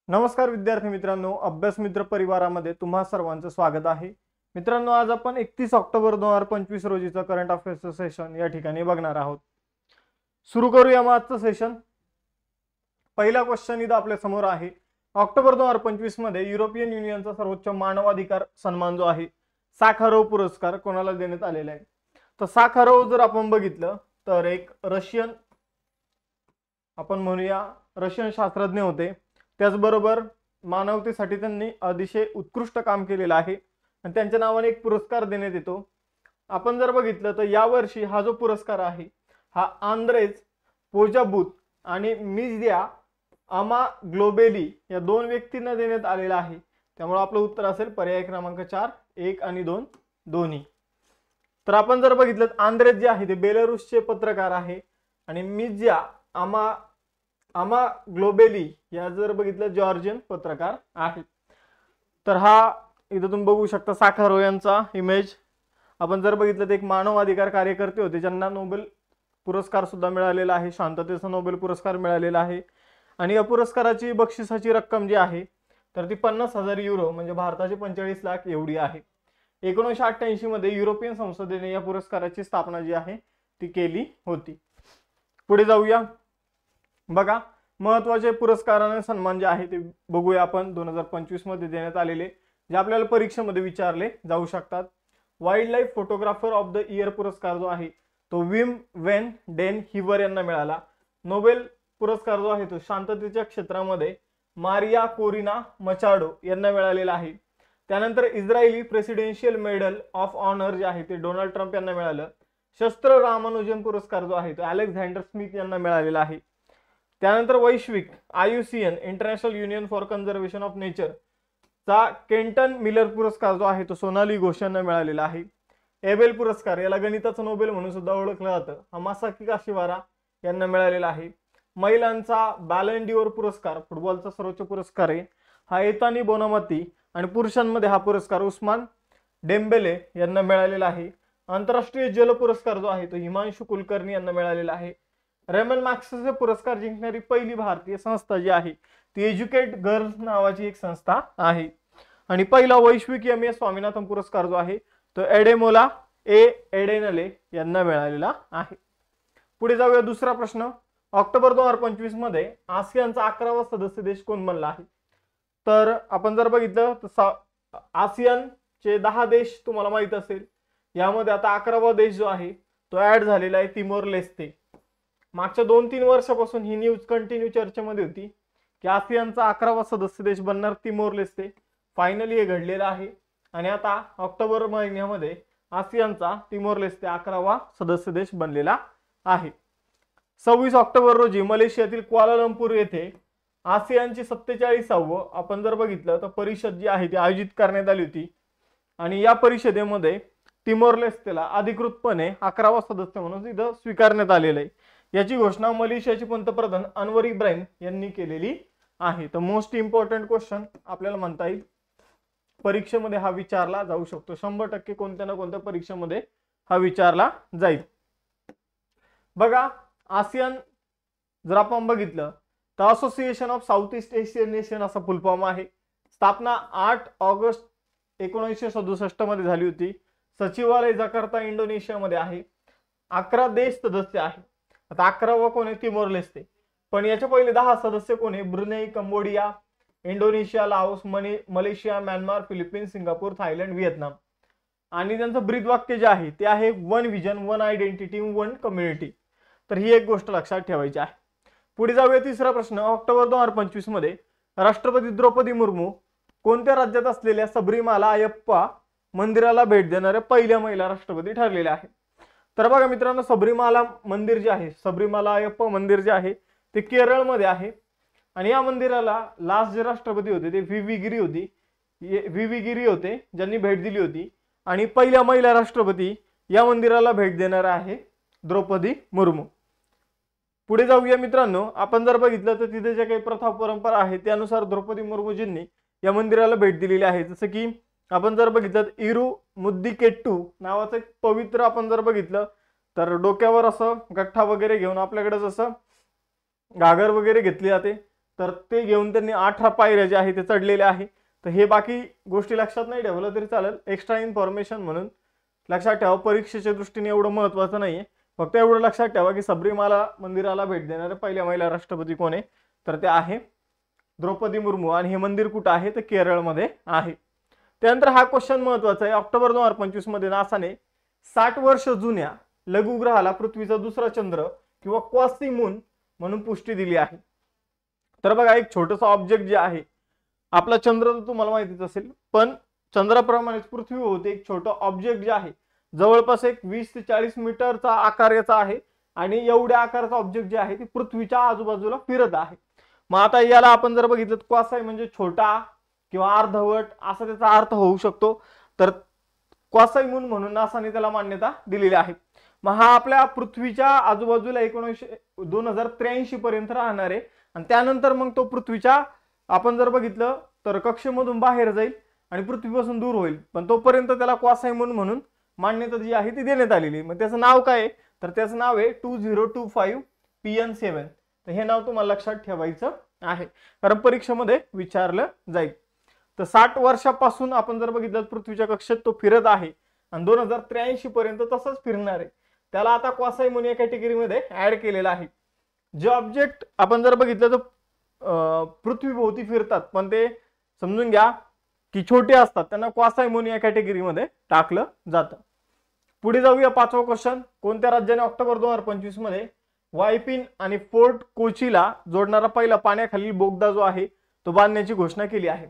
नमस्कार विद्यार्थी मित्रांनो, अभ्यास मित्र परिवारामध्ये तुम्हा सर्वांचं स्वागत आहे। मित्रांनो, आज आपण 31 ऑक्टोबर 2025 रोजीचा करंट अफेअर्सचं सेशन या ठिकाणी बघणार आहोत। सुरू करूया मग आजचं सेशन। पहिला क्वेश्चन इथं आपल्या समोर आहे। ऑक्टोबर 2025 मध्ये युरोपियन युनियनचा सर्वोच्च मानवाधिकार सन्मान जो आहे साखारोव पुरस्कार कोणाला देण्यात आलेला आहे? तर साखारोव जर आपण बघितलं तर एक रशियन, आपण म्हणूया रशियन शास्त्रज्ञ होते। त्याचबरोबर मानवतेसाठी त्यांनी अतिशय उत्कृष्ट काम केलेलं आहे आणि त्यांच्या नावाने एक पुरस्कार देण्यात येतो। आपण जर बघितलं तर यावर्षी हा जो पुरस्कार आहे हा आंद्रेज पोजाबुत आणि मिज्या अमाग्लोबेली या दोन व्यक्तींना देण्यात आलेला आहे। त्यामुळे आपलं उत्तर असेल पर्याय क्रमांक 4, 1 आणि 2 दोन्ही। तर आपण जर बघितलं आंद्रेज जे आहे ते बेलारूसचे पत्रकार आहे आणि मिज्या अमाग्लोबेली या जर बघितलं जॉर्जियन पत्रकार आहे। तर हा इथं तुम्ही बघू शकता साखारोव यांचा इमेज। आपण जर बघितलं तर एक मानवाधिकार कार्यकर्ते होते ज्यांना नोबेल पुरस्कार सुद्धा मिळालेला आहे, शांततेचा नोबेल पुरस्कार मिळालेला आहे। आणि या पुरस्काराची बक्षिसाची रक्कम जी आहे तर ती 50,000 युरो म्हणजे भारताचे 45 लाख एवढी आहे। 1988 मध्ये युरोपियन संसदेने या पुरस्काराची स्थापना जी आहे ती केली होती। पुढे जाऊया। बघा, महत्त्वाचे पुरस्काराने सन्मान जे आहे ते बघूया आपण 2025 मध्ये देण्यात आलेले जे आपल्याला परीक्षेमध्ये विचारले जाऊ शकतात। Wild life photographer of the year पुरस्कार जो आहे तो विम वेन डेन हिवर यांना मिळाला। नोबेल पुरस्कार जो आहे तो शांततेच्या क्षेत्रामध्ये मारिया कोरिना मचाडो यांना मिळालेला आहे। त्यानंतर Israeli presidential medal of honour जे आहे ते डोनाल्ड ट्रम्प यांना मिळालं। शस्त्र रामानुजन पुरस्कार जो आहे तो अलेक्झांडर स्मिथ यांना मिळालेला आहे। त्यानंतर वैश्विक IUCN international union for conservation of nature चा केंटन मिलर पुरस्कार जो आहे तो सोनाली घोष यांना मिळालेला आहे। एबेल पुरस्कार याला गणिताचा नोबेल म्हणून सुद्धा ओळखलं जातं, हमासाकी काशिवारा यांना मिळालेला आहे। महिलांचा बॅलन डिओर पुरस्कार फुटबॉलचा सर्वोच्च पुरस्कार आहे हा एतानी बोनामाती आणि पुरुषांमध्ये हा पुरस्कार उस्मान डेम्बेले यांना मिळालेला आहे। आंतरराष्ट्रीय जल पुरस्कार जो आहे तो हिमांशु कुलकर्णी यांना मिळालेला आहे। रेमन मॅक्सेसे पुरस्कार जिंकणारी पहिली भारतीय संस्था जी आहे ती एज्युकेट गर्ल्स नावाची एक संस्था आहे। आणि पहिला वैश्विक MS स्वामीनाथन पुरस्कार जो आहे तो एडेमोला एडेनले यांना मिळालेला आहे। पुढे जाऊया दुसरा प्रश्न। ऑक्टोबर 2025 मध्ये आसियानचा 11वा सदस्य देश कोण बनला आहे? तर आपण जर बघितलं तर आसियानचे 10 देश तुम्हाला माहित असेल, यामध्ये आता 11वा देश जो आहे तो ऍड झालेला आहे तिमोर लेस्ते। मागच्या 2-3 वर्षापासून ही न्यूज कंटिन्यू चर्चेमध्ये होती की आसियानचा 11वा सदस्य देश बनणार तिमोर लेस्ते। फायनली हे घडलेलं आहे आणि आता ऑक्टोबर महिन्यामध्ये आसियानचा तिमोर लेस्ते 11वा सदस्य देश बनलेला आहे। 26 ऑक्टोबर रोजी मलेशियातील क्वालालंपूर येथे आसियानची 47वी आपण जर बघितलं तर परिषद जी आहे ती आयोजित करण्यात आली होती आणि या परिषदेमध्ये तिमोर लेस्तेला अधिकृतपणे 11वा सदस्य म्हणून इथं स्वीकारण्यात आलेलं आहे। याची घोषणा मलेशियाचे पंतप्रधान अनवर इब्राहिम यांनी केलेली आहे। तर मोस्ट इम्पॉर्टंट क्वेश्चन आपल्याला म्हणता येईल परीक्षेमध्ये हा विचारला जाऊ शकतो, 100% कोणत्या ना कोणत्या परीक्षेमध्ये हा विचारला जाईल। बघा, आसियान जर आपण बघितलं तर association of south east Asian nation असा फुल फॉर्म आहे। स्थापना 8 ऑगस्ट 1967 मध्ये झाली होती। सचिवालय जकार्ता इंडोनेशियामध्ये आहे। 11 देश सदस्य आहे। आता 11वा कोण आहे? Timor Leste. पण याच्या पहिले 10 सदस्य कोण आहे? Brunei, Cambodia, Indonesia, Laos, Malaysia, Myanmar, Philippines, Singapore, Thailand, Vietnam. आणि त्यांचं ब्रीदवाक्य जे आहे ते आहे one vision, one identity, one community. तर ही एक गोष्ट लक्षात ठेवायची आहे। पुढे जाऊया तिसरा प्रश्न। ऑक्टोबर 2025 मध्ये राष्ट्रपती द्रौपदी मुर्मू कोणत्या राज्यात असलेल्या सबरीमाला अय्यप्पा मंदिराला भेट देणाऱ्या पहिल्या महिला राष्ट्रपती ठरलेल्या आहेत? तर बघा मित्रांनो, सबरीमाला मंदिर जे आहे, सबरीमाला अय्यप्पा मंदिर जे आहे ते केरळमध्ये आहे आणि या मंदिराला लास्ट जे राष्ट्रपती होते ते व्ही गिरी होते ज्यांनी भेट दिली होती आणि पहिल्या महिला राष्ट्रपती या मंदिराला भेट देणार आहे द्रौपदी मुर्मू। पुढे जाऊया मित्रांनो। आपण जर बघितलं तर तिथे जे काही प्रथा परंपरा आहे त्यानुसार द्रौपदी मुर्मूजींनी या मंदिराला भेट दिलेली आहे। जसं की आपण जर बघितलं इरू मुद्दिकेट्टू नावाचं एक पवित्र आपण जर बघितलं तर डोक्यावर असं गठ्ठा वगैरे घेऊन आपल्याकडे जसं घागर वगैरे घेतली जाते तर ते घेऊन त्यांनी 18 पायऱ्या जे आहे ते चढलेले आहे. तर हे बाकी गोष्टी लक्षात नाही ठेवलं तरी चालेल, एक्स्ट्रा इन्फॉर्मेशन म्हणून लक्षात ठेवा. परीक्षेच्या दृष्टीने एवढं महत्त्वाचं नाहीये. फक्त एवढं लक्षात ठेवा की सबरीमाला मंदिराला भेट देणाऱ्या पहिल्या महिला राष्ट्रपती कोण आहे, तर ते आहे द्रौपदी मुर्मू. आणि हे मंदिर कुठं आहे, तर केरळमध्ये आहे. त्यानंतर हा क्वेश्चन महत्त्वाचा आहे. ऑक्टोबर 2025 मध्ये नासाने 60 वर्ष जुन्या लघुग्रहाला पृथ्वीचा दुसरा चंद्र किंवा क्वासी मून म्हणून पुष्टी दिली आहे. तर बघा, एक छोटंसं ऑब्जेक्ट जे आहे, आपला चंद्र तर तुम्हाला माहितीच असेल, पण चंद्राप्रमाणेच पृथ्वी होते एक छोटं ऑब्जेक्ट जे आहे, जवळपास एक 20 ते 40 मीटरचा आकार याचा आहे. आणि एवढ्या आकाराचा ऑब्जेक्ट जे आहे ते पृथ्वीच्या आजूबाजूला फिरत आहे. मग आता याला आपण जर बघितलं, क्वासाई म्हणजे छोटा किंवा अर्धवट असा त्याचा अर्थ होऊ शकतो. तर क्वासाई मून म्हणून नासाने त्याला मान्यता दिलेली आहे. मग हा आपल्या पृथ्वीच्या आजूबाजूला 2083 पर्यंत राहणार आहे. आणि त्यानंतर मग तो पृथ्वीच्या, आपण जर बघितलं तर कक्षेमधून बाहेर जाईल आणि पृथ्वीपासून दूर होईल. पण तोपर्यंत त्याला क्वासाई मून म्हणून मान्यता जी आहे ती देण्यात आलेली. मग त्याचं नाव काय आहे, तर त्याचं नाव आहे 2025 PN7. तर हे नाव तुम्हाला लक्षात ठेवायचं आहे, कारण परीक्षेमध्ये विचारलं जाईल. तर 60 वर्षापासून आपण जर बघितलं पृथ्वीच्या कक्षेत तो फिरत आहे आणि 2083 पर्यंत तसंच फिरणार आहे. त्याला आता क्वासाई मून या कॅटेगरीमध्ये ऍड केलेला आहे. जे ऑब्जेक्ट आपण जर बघितलं तर पृथ्वीभोवती फिरतात पण ते समजून घ्या की छोटे असतात, त्यांना क्वासाई मून या कॅटेगरीमध्ये टाकलं जातं. पुढे जाऊया, 5वा क्वेश्चन. कोणत्या राज्याने ऑक्टोबर 2025 मध्ये वायपिन आणि फोर्ट कोचीला जोडणारा पहिला पाण्याखालील बोगदा जो आहे तो बांधण्याची घोषणा केली आहे?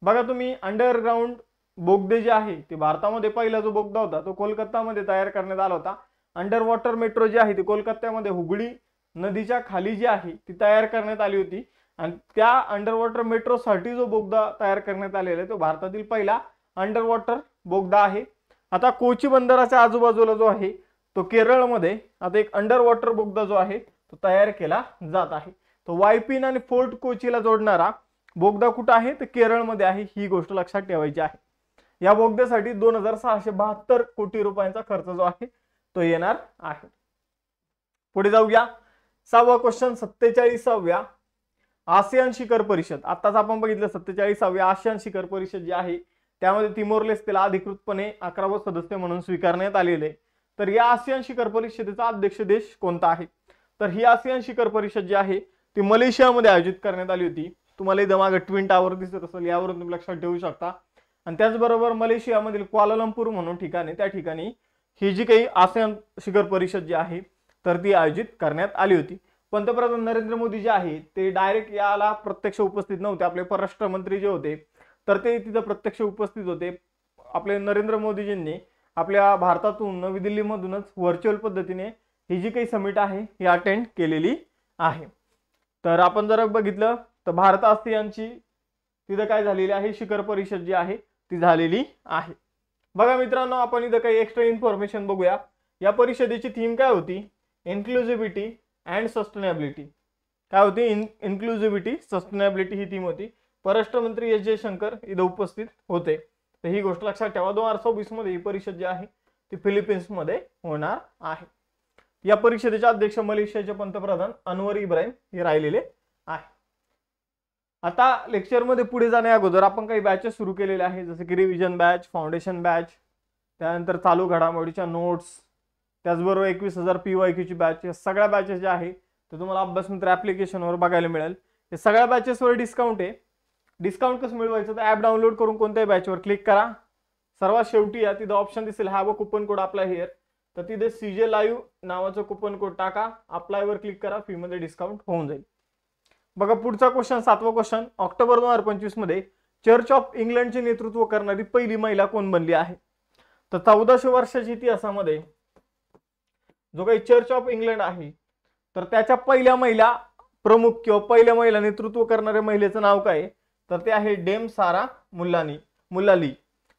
बघा तुम्ही, अंडरग्राऊंड बोगदे जे आहे ते भारतामध्ये पहिला जो बोगदा होता तो कोलकातामध्ये तयार करण्यात आला होता. अंडर वॉटर मेट्रो जी आहे ती कोलकात्यामध्ये हुगळी नदीच्या खाली जी आहे ती तयार करण्यात आली होती. आणि त्या अंडर वॉटर मेट्रोसाठी जो बोगदा तयार करण्यात आलेला आहे तो भारतातील पहिला अंडर वॉटर बोगदा आहे. आता कोची बंदराच्या आजूबाजूला जो आहे तो केरळमध्ये आता एक अंडर वॉटर बोगदा जो आहे तो तयार केला जात आहे. तो वायपिन आणि फोर्ट कोचीला जोडणारा बोगदा कुठं आहे, तर केरळमध्ये आहे. ही गोष्ट लक्षात ठेवायची आहे. या बोगद्यासाठी 2672 कोटी रुपयांचा खर्च जो आहे तो येणार आहे. पुढे जाऊया, 6वा क्वेश्चन. 47व्या आसियान शिखर परिषद, आताच आपण बघितलं 47व्या आसियान शिखर परिषद जी आहे त्यामध्ये तिमोर लेस्तेला अधिकृतपणे 11वा सदस्य म्हणून स्वीकारण्यात आलेले. तर या आसियान शिखर परिषदेचा अध्यक्ष देश कोणता आहे, तर ही आसियान शिखर परिषद जी आहे ती मलेशियामध्ये आयोजित करण्यात आली होती. तुम्हाला इथं मागे ट्विन टावर दिसत असेल, यावरून तुम्ही लक्षात ठेवू शकता. आणि त्याचबरोबर मलेशियामधील क्वालालंपूर म्हणून ठिकाण आहे, त्या ठिकाणी ही जी काही आसियान शिखर परिषद जी आहे तर ती आयोजित करण्यात आली होती. पंतप्रधान नरेंद्र मोदी जे आहे ते डायरेक्ट याला प्रत्यक्ष उपस्थित नव्हते. आपले परराष्ट्र मंत्री जे होते तर ते तिथं प्रत्यक्ष उपस्थित होते. आपले नरेंद्र मोदीजींनी आपल्या भारतातून नवी दिल्लीमधूनच व्हर्च्युअल पद्धतीने ही जी काही समिट आहे ही अटेंड केलेली आहे. तर आपण जर बघितलं तर भारत आसियानची तिथं काय झालेली आहे, शिखर परिषद जी आहे ती झालेली आहे. बघा मित्रांनो, आपण इथं काही एक्स्ट्रा इन्फॉर्मेशन बघूया. या परिषदेची थीम काय होती, इन्क्लुझिव्हिटी अँड सस्टेनेबिलिटी. काय होती, इन्क्लुझिव्हिटी सस्टेनेबिलिटी ही थीम होती. परराष्ट्र मंत्री एस जयशंकर इथं उपस्थित होते. तर ही गोष्ट लक्षात ठेवा. 2026 मध्ये ही परिषद जी आहे ती फिलिपिन्स मध्ये होणार आहे. या परिषदेचे अध्यक्ष मलेशियाचे पंतप्रधान अनवर इब्राहिम हे राहिलेले आहे. आता लेक्चर मध्ये पुढे जाण्या अगोदर आपण काही बॅचेस सुरू केलेले आहे, जसे की रिव्हिजन बॅच, फाउंडेशन बॅच, त्यानंतर चालू घडामोडीच्या नोट्स, त्याचबरोबर 21,000 PYQ ची बॅच. या सगळ्या बॅचेस ज्या आहे ते तुम्हाला अभ्यास मित्र ऍप्लिकेशनवर बघायला मिळेल. या सगळ्या बॅचेसवर डिस्काउंट आहे. डिस्काउंट कसं मिळवायचं, तर ऍप डाउनलोड करून कोणत्याही बॅचवर क्लिक करा. सर्वात शेवटी या तिथं ऑप्शन दिसेल have a coupon code apply here, तर तिथे CJ लाईव्ह नावाचं कुपन कोड टाका, अप्लायवर क्लिक करा, फी मध्ये डिस्काउंट होऊन जाईल. बघा पुढचा क्वेश्चन, 7वा क्वेश्चन. ऑक्टोबर 2025 मध्ये चर्च ऑफ इंग्लंडचे नेतृत्व करणारी पहिली महिला कोण बनली आहे, तर 1400 वर्षाच्या इतिहासामध्ये जो काही चर्च ऑफ इंग्लंड आहे तर त्याच्या पहिल्या महिला प्रमुख किंवा पहिल्या महिला नेतृत्व करणाऱ्या महिलेचं नाव काय, तर ते आहे डेम सारा मुल्लाली.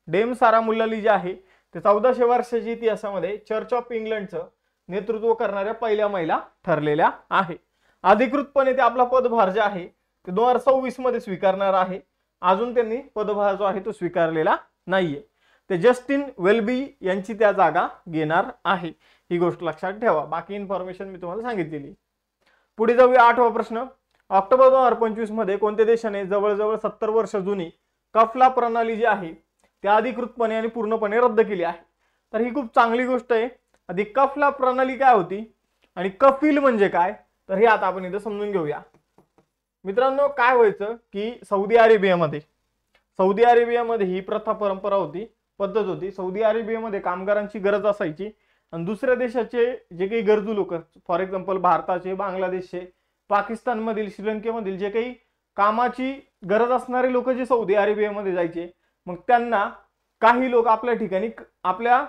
डेम सारा मुल्लाली जे आहे ते 1400 वर्षाच्या इतिहासामध्ये चर्च ऑफ इंग्लंडचं नेतृत्व करणाऱ्या पहिल्या महिला ठरलेल्या आहे. अधिकृतपणे ते आपला पदभार जे आहे ते 2026 मध्ये स्वीकारणार आहे. अजून त्यांनी पदभार जो आहे तो स्वीकारलेला नाहीये. ते जस्टिन वेल्बी यांची त्या जागा घेणार आहे. ही गोष्ट लक्षात ठेवा. बाकी इन्फॉर्मेशन मी तुम्हाला सांगितलेली. पुढे जाऊया, 8वा प्रश्न. ऑक्टोबर 2025 मध्ये कोणत्या देशाने जवळजवळ 70 वर्ष जुनी कफला प्रणाली जी आहे त्या अधिकृतपणे आणि पूर्णपणे रद्द केली आहे? तर ही खूप चांगली गोष्ट आहे. आधी कफला प्रणाली काय होती आणि कफील म्हणजे काय, तर हे आता आपण इथं समजून घेऊया. मित्रांनो, काय व्हायचं की सौदी अरेबियामध्ये ही प्रथा परंपरा होती, पद्धत होती. सौदी अरेबियामध्ये कामगारांची गरज असायची आणि दुसऱ्या देशाचे जे काही गरजू लोक, फॉर एक्झाम्पल भारताचे, बांगलादेशचे, पाकिस्तानमधील, श्रीलंकेमधील जे काही कामाची गरज असणारे लोक जे सौदी अरेबियामध्ये जायचे, मग त्यांना काही लोक आपल्या ठिकाणी आपल्या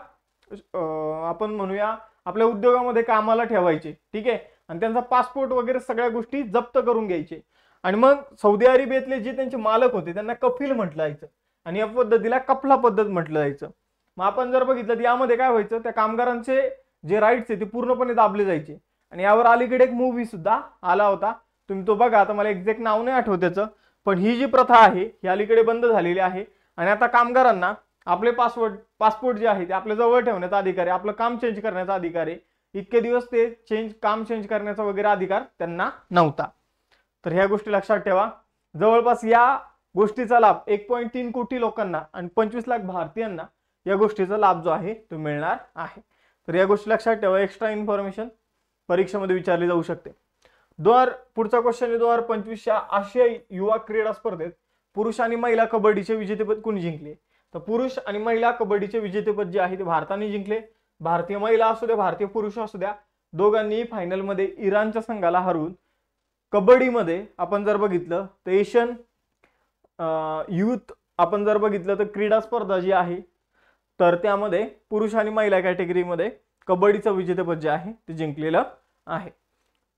आपण म्हणूया आपल्या उद्योगामध्ये कामाला ठेवायचे, ठीक आहे, आणि त्यांचा पासपोर्ट वगैरे सगळ्या गोष्टी जप्त करून घ्यायचे. आणि मग सौदी अरेबियातले जे त्यांचे मालक होते त्यांना कफील म्हटलं जायचं आणि या पद्धतीला कफला पद्धत म्हटलं जायचं. मग आपण जर बघितलं तर यामध्ये काय व्हायचं, त्या कामगारांचे जे राईट्स आहे ते पूर्णपणे दाबले जायचे. आणि यावर अलीकडे एक मूवी सुद्धा आला होता, तुम्ही तो बघा. आता मला एक्झॅक्ट नाव नाही आठवत त्याचं, पण ही जी प्रथा आहे ही अलीकडे बंद झालेली आहे. आणि आता कामगारांना आपले पासपोर्ट जे आहे ते आपल्या जवळ ठेवण्याचा अधिकार आहे, आपलं काम चेंज करण्याचा अधिकार आहे. इतके दिवस ते काम चेंज करण्याचा वगैरे अधिकार त्यांना नव्हता. तर ह्या गोष्टी लक्षात ठेवा. जवळपास या गोष्टीचा लाभ 1.3 कोटी लोकांना आणि 25 लाख भारतीयांना या गोष्टीचा लाभ जो आहे तो मिळणार आहे. तर या गोष्टी लक्षात ठेवा. एक्स्ट्रा इन्फॉर्मेशन परीक्षेमध्ये विचारली जाऊ शकते. पुढचा क्वेश्चन आहे, 2025च्या आशियाई युवा क्रीडा स्पर्धेत पुरुष आणि महिला कबड्डीचे विजेतेपद कोणी जिंकले? तर पुरुष आणि महिला कबड्डीचे विजेतेपद जे आहे ते भारताने जिंकले. भारतीय महिला असू द्या, भारतीय पुरुष असू द्या, दोघांनी फायनलमध्ये इराणच्या संघाला हरवून कबड्डीमध्ये आपण जर बघितलं तर एशियन युथ आपण जर बघितलं तर क्रीडा स्पर्धा जी आहे तर त्यामध्ये पुरुष आणि महिला कॅटेगरीमध्ये कबड्डीचं विजेतेपद जे आहे ते जिंकलेलं आहे.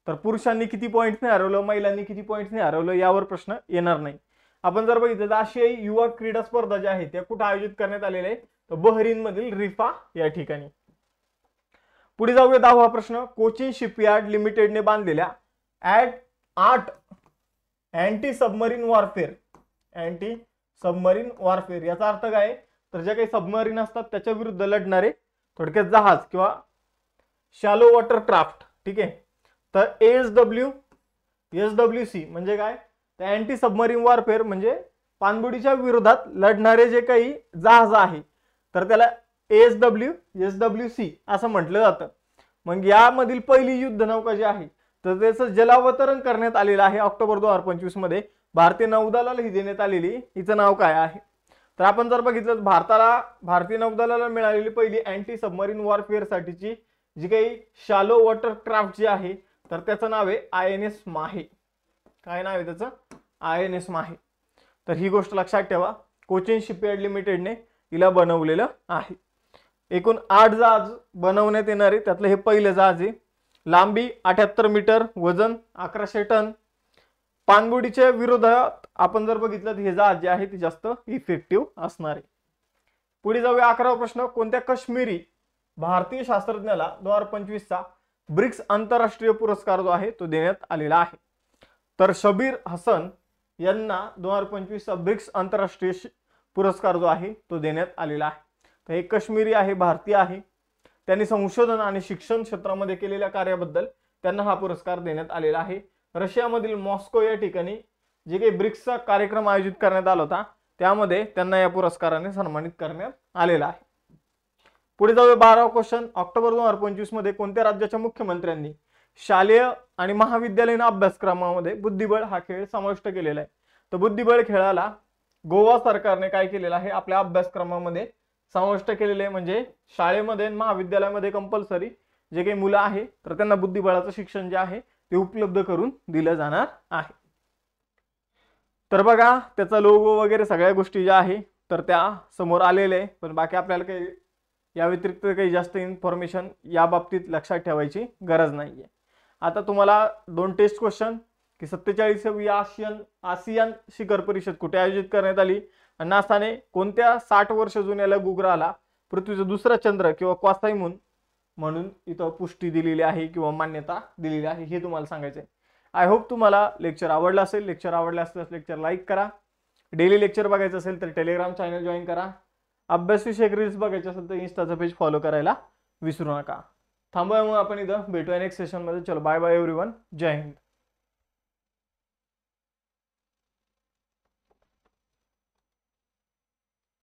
तर पुरुषांनी किती पॉईंट्सने हरवलं, महिलांनी किती पॉईंट्सने हरवलं यावर प्रश्न येणार नाही. आपण जर बघितलं तर आशियाई युवा क्रीडा स्पर्धा ज्या आहेत त्या कुठे आयोजित करण्यात आलेल्या आहे, तर बहरीन मधील रिफा या ठिकाणी. पुढे जाऊया. 10वा प्रश्न, कोचिन शिपयार्ड लिमिटेडने बांधलेल्या 8 अँटी सबमरीन वॉरफेअर याचा अर्थ काय, तर जे काही सबमरीन असतात त्याच्या विरुद्ध लढणारे थोडक्यात जहाज किंवा शॅलो वॉटर क्राफ्ट, ठीक आहे. तर एसडब्ल्यूसी म्हणजे काय, तर अँटी सबमरीन वॉरफेअर म्हणजे पाणबुडीच्या विरोधात लढणारे जे काही जहाज आहे तर त्याला एसडब्ल्यूसी असं म्हटलं जातं. मग यामधील पहिली युद्ध नौका जी आहे तर त्याचं जलावतरण करण्यात आलेलं आहे ऑक्टोबर 2025 मध्ये. भारतीय नौदलाला ही देण्यात आलेली, हिचं नाव काय आहे? तर आपण जर बघितलं भारतीय नौदलाला मिळालेली पहिली अँटी सबमरीन वॉरफेअर साठीची जी काही शॅलो वॉटर क्राफ्ट जी आहे तर त्याचं नाव आहे INS माहे. काय नाव आहे त्याचं? INS माहे. तर ही गोष्ट लक्षात ठेवा. कोचिन शिपयार्ड लिमिटेडने हिला बनवलेलं आहे. एकूण 8 जहाज बनवण्यात येणारे त्यातलं हे पहिलं जहाज आहे. लांबी 78 मीटर, वजन 1100 टन. पाणबुडीच्या विरोधात आपण जर बघितलं तर हे जहाज जे आहे ते जास्त इफेक्टिव्ह असणार आहे. पुढे जाऊया. 11वा प्रश्न, कोणत्या काश्मीरी भारतीय शास्त्रज्ञाला 2025चा ब्रिक्स आंतरराष्ट्रीय पुरस्कार जो आहे तो देण्यात आलेला आहे? तर शबीर हसन यांना 2025चा ब्रिक्स आंतरराष्ट्रीय पुरस्कार जो आहे तो देण्यात आलेला आहे. तर हे काश्मीरी आहे, भारतीय आहे. त्यांनी संशोधन आणि शिक्षण क्षेत्रामध्ये केलेल्या कार्याबद्दल त्यांना हा पुरस्कार देण्यात आलेला आहे. रशियामधील मॉस्को या ठिकाणी जे काही ब्रिक्सचा कार्यक्रम आयोजित करण्यात आला होता त्यामध्ये त्यांना या पुरस्काराने सन्मानित करण्यात आलेला आहे. पुढे जाऊया. 12वा क्वेश्चन, ऑक्टोबर 2025 मध्ये कोणत्या राज्याच्या मुख्यमंत्र्यांनी शालेय आणि महाविद्यालयीन अभ्यासक्रमामध्ये बुद्धिबळ हा खेळ समाविष्ट केलेला आहे? तर बुद्धिबळ खेळाला गोवा सरकारने काय केलेलं आहे, आपल्या अभ्यासक्रमामध्ये समाविष्ट केलेले आहे. म्हणजे शाळेमध्ये महाविद्यालयामध्ये कंपल्सरी जे काही मुलं आहे तर त्यांना बुद्धिबळाचं शिक्षण जे आहे ते उपलब्ध करून दिलं जाणार आहे. तर बघा त्याचा लोगो वगैरे सगळ्या गोष्टी ज्या आहे तर त्या समोर आलेले आहे. पण बाकी आपल्याला काही या व्यतिरिक्त काही जास्त इन्फॉर्मेशन या बाबतीत लक्षात ठेवायची गरज नाहीये. आता तुम्हाला 2 टेस्ट क्वेश्चन की 47वी आसियान शिखर परिषद कुठे आयोजित करण्यात आली आणि नासाने कोणत्या 60 वर्ष जुन्या लघु ग्रहाला पृथ्वीचा दुसरा चंद्र किंवा क्वासाई मून म्हणून इथं पुष्टी दिलेली आहे किंवा मान्यता दिलेली आहे हे तुम्हाला सांगायचं आहे. आय होप तुम्हाला लेक्चर आवडला असेल. लेक्चर आवडला असल्यास लेक्चर लाईक करा. डेली लेक्चर बघायचं असेल तर टेलिग्राम चॅनल जॉईन करा. अभ्यासविषयक रील्स बघायचे असेल तर इंस्टाचं पेज फॉलो करायला विसरू नका. थांबूया मग आपण इथं भेटूया नेक्स्ट सेशनमध्ये. चलो बाय बाय एव्हरीवन. जय हिंद.